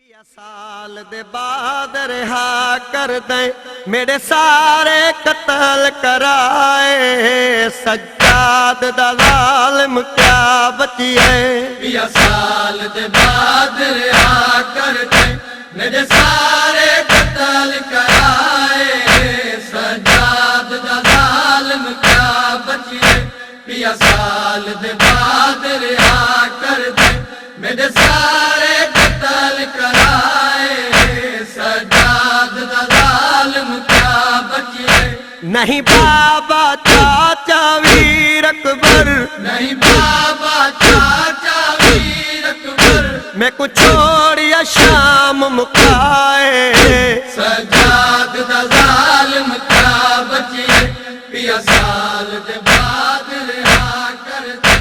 साल दे बाद रिहा कर दे मेरे सारे कत्ल कराए सज्जाद दा ज़ालिम क्या बचिए। 20 साल दे बाद रिहा कर दे मेरे सारे कत्ल कराए सज्जाद दा ज़ालिम क्या बचिए। 20 साल दे बाद रिहा कर दे मेरे सारे कत्ल कराए सज्जाद दा ज़ालिम क्या बचिए। नहीं बाबा चाचा वीर अकबर, नहीं बाबा चाचा वीर अकबर, मैं कुछ छोड़िया शाम मुकाए सज्जाद दा ज़ालिम क्या बचिए। 20 साल दे बाद रिहा कर दे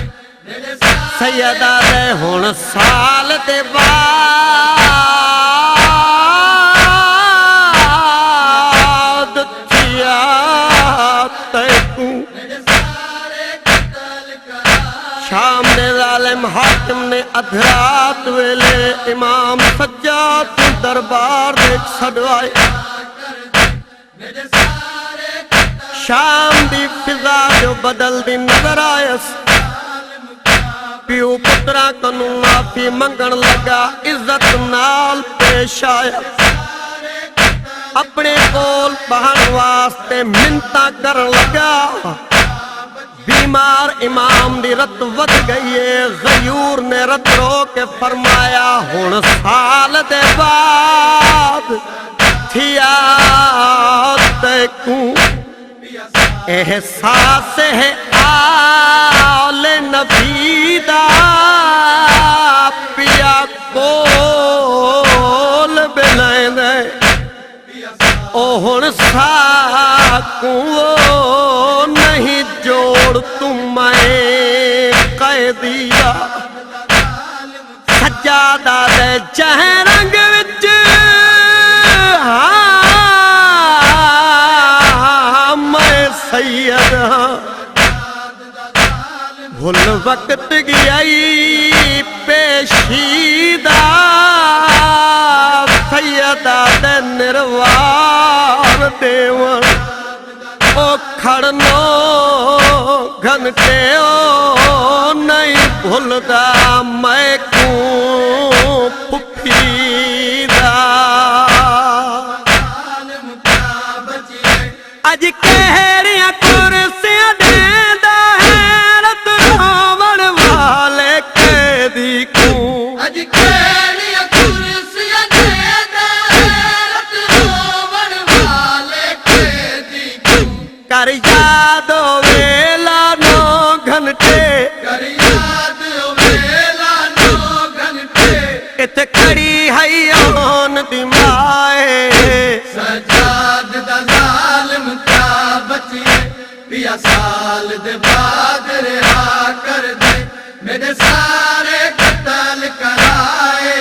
मेरे सैयदा दे हुण साल दे बाद थिया तैकू शाम दे ज़ालिम हाकिम ने अधरात वेले इमाम सज्जाद दरबार दे छड़वाए। शाम दी फिजा जो बदल दी नजर आयस प्यो पुत्रा कनू माफी मंगन लगा इज्जत नाल पेश आया अपने कोल बहन वास्ते मिन्नतां करन लगा। बीमार इमाम दी रत वध गई है गयूर ने रत रो के फरमाया हुण साल दे बाद थिया तैकू एहसास है आले नबी दा पिया कोल बिलैंदे ओ हुण साकू नहीं जोड़ तू मैं कैदिया सज्जादा दे जह रंग विच सैयद भुल वक्त गई पेशीदा सैयदा दे निर्वार देवन ओ खड़नो घंटे ओ नहीं भुलदा मैं को फुफीदा। अज कहरिया कुर्सियां देंदा है रत रोवण वाले कैदी को। अज कहरिया कुर्सियां देंदा है रत रोवण वाले कैदी को। कर याद वेला 9 घंटे, कर याद वेला 9 घंटे, इत्थे खड़ी है ओन दी माए सज्जाद दा ज़ालिम क्या बचिए। 20 साल दे बाद रिहा कर दे मेरे सारे कत्ल कराए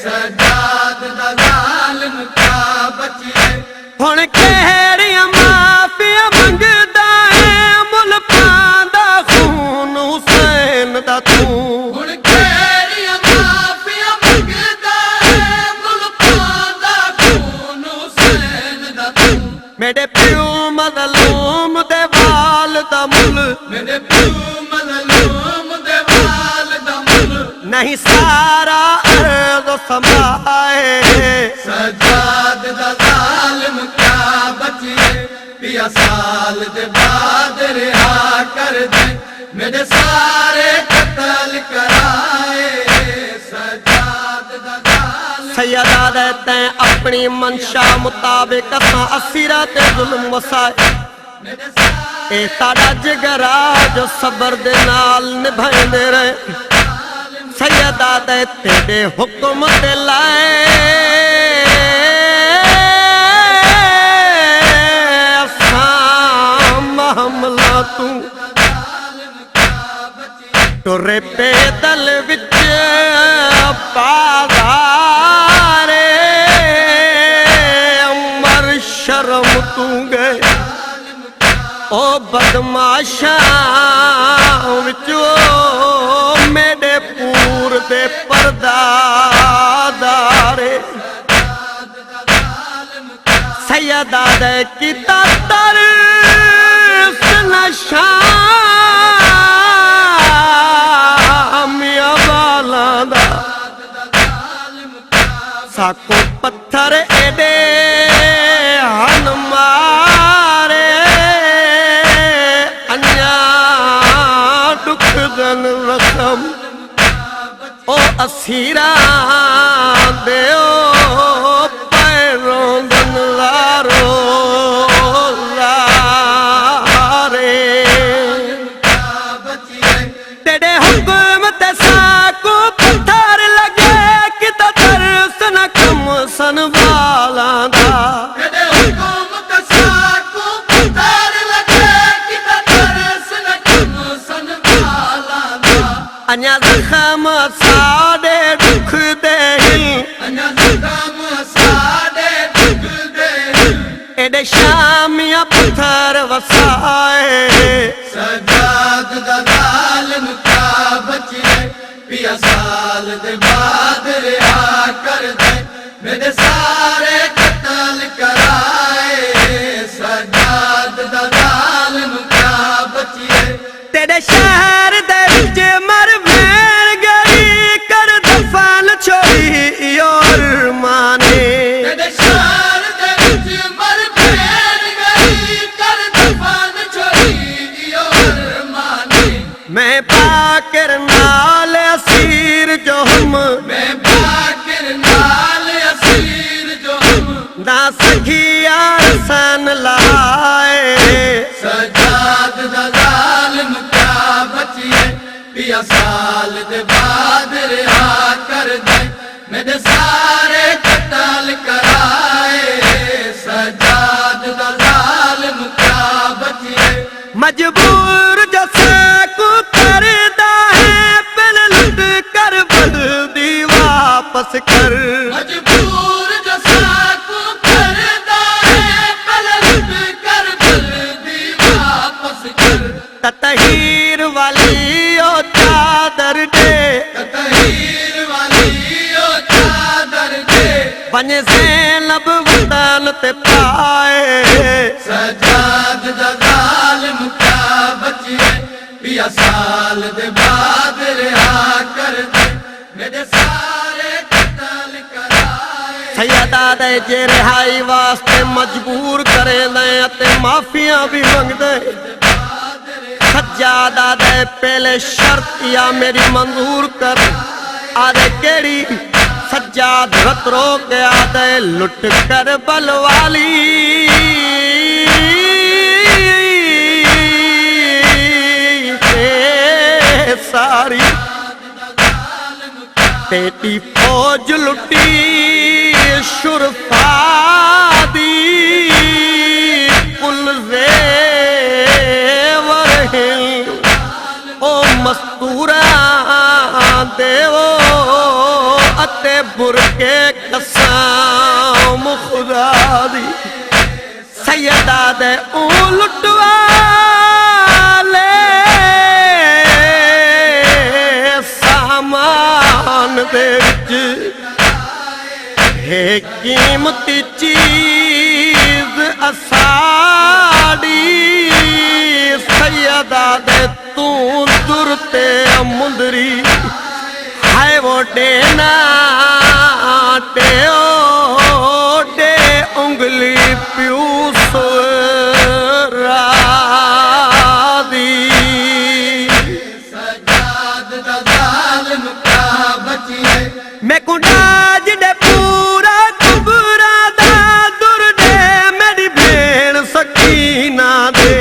सज्जाद दा ज़ालिम क्या बचिए। हुण कहरिया माफिया मंगदा है मुल पांदा खून हुसैन दा तू। हुण कहरिया माफिया मंगदा है मुल पांदा खून हुसैन दा तू। मेरे प्यो मज़लूम दे वाल दा मुल, मेरे प्यो मज़लूम दे वाल दा मुल, नहीं सारा अर्ज़ संभाए सज्जाद दा ज़ालिम क्या बचिए। 20 साल दे बाद रिहा कर दे मेरे सारे कत्ल कराए सज्जाद दा ज़ालिम। सैयदा दे तैं अपनी मंशा मुताबिक असां असीरा ते जुल्म वसाए ए साडा जिगरा जो सबर दे नाल निभांदे रहे सैयदा दे तेरे हुक्म ते लाए असां हमला तू टुरे पैदल विच बाज़ारे अमर शर्म तू गए ओ बदमाशा विचो मेरे पूर दे पर्दादारे सैयदा दे कीता तरस नशामिया वाला दा साको पत्थर एडे हन मारे अन्या दुख दन रकम ओ असीरा देओ पैरों दन लारो लारे तेरे हुक्म ते साको पत्थर लगे कि तरस न कम सन वाला दा अन्या जख्म साडे दुख दे एडे शामिया पत्थर वसाए सजाद दा जालिम क्या बचिए पिया साल दे बाद रिहा कर दे मेरे सारे कत्ल कराए सजाद दा जालिम क्या बचिए तेरे शहर दे विच मर भेड़ गई कर दफन छोड़ी और माने तेरे शहर दे विच मर भेड़ गई कर दफन छोड़ी और माने मैं पाकर नाल असीर जो हम मैं बाकिर नाल असीर जो हम ना सखिया सन लाए सजाद दा जालिम क्या बचिए पिया साल दे बाद रिहा कर दे मेरे सारे कत्ल कराए सजाद दा जालिम क्या बचिए मजबूर जैसे को करदा है बिन लुट कर बल्दी वापस कर मजबूर जो साकू करदा है पलट कर जल्दी वापस कर ततहीर वाली ओ चादर दे तहीर वाली ओ चादर दे बन से लब वतन ते पाए सजाद दा जालिम क्या बचिए पिया साल दे बाद रिहा कर दे मेरे सारे कत्ल कराए सैयदा दे जे रिहाई वास्ते मजबूर करे दे ते माफिया भी मंगदे सज्जादा दे पहले शर्त या मेरी मंजूर कर आदे केड़ी सज्जाद रत रो के आदे लुट कर बलवाली सारी तेरी फौज लुटी शुरफा दी कुल ज़ेवर हैं ओ मस्तूरा देवो अते बुरके कसम खुदा दी सैयदा दे ओ लुटवा दे विच है कीमती चीज असाड़ी सैयदा दे तू दुरते मुंदरी है वो डेना टेओ डे उंगली प्यूस रादी सजाद दा जालिम क्या बचिए मैं कुंडाज दे पूरा कुबरा दा दुर दे मेरी भेड़ सकीना दे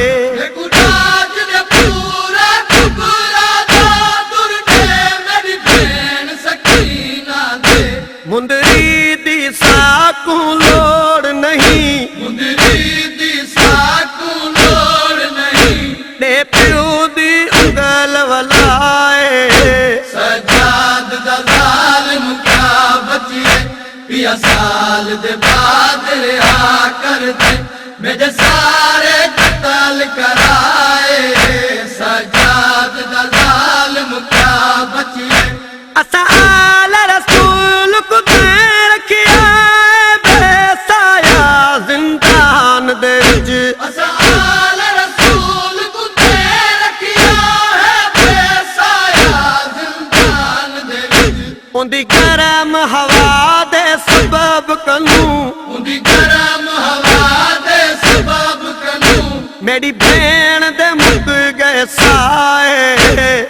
कुटाज दे पूरा कुबरा दा दुर दे मेरी भेण सकीना दे मुंदरी दी साकू लोड़ नहीं मुंदरी दी साकू लोड़ नहीं दे प्यो दी उंगल वलाए सजाद दा जालिम क्या बचिए पिया साल दे बाद रिहा कर दे मेरे सारे कत्ल कराए सजाद दा जालिम क्या बचिए असा आला रसूल को दे रखिया बेसाया जिंदा उन्दी गरम हवा दे सबब कनू उन्दी गरम हवा दे सबब कनू मेरी भेण दे मुक गए साए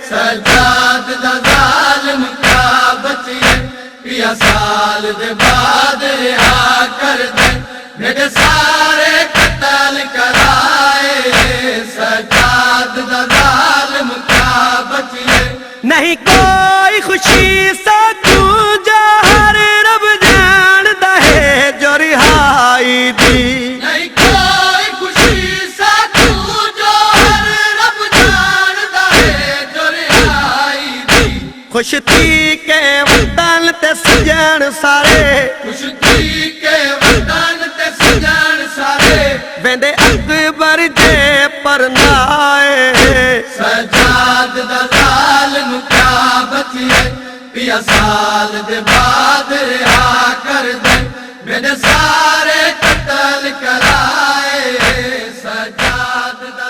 सजाद दा जालिम क्या बचिए पिया साल दे बाद रिहा कर दे मेरे सारे कत्ल कराए सजाद दा जालिम क्या बचिए नहीं कोई खुशी सा तू जहर रब जानदा है जो रिहाई दी नहीं कोई खुशी सा तू जो हर रब जानदा है जो रिहाई दी खुश थी के वतन ते सजन सारे खुश थी के वतन ते सजन सारे वेंदे अकबर जे परनाए सजाद दा जालिम क्या बचिए पिया साल दे बाद रिहा कर दे मेरे सारे कत्ल कराए सजाद दा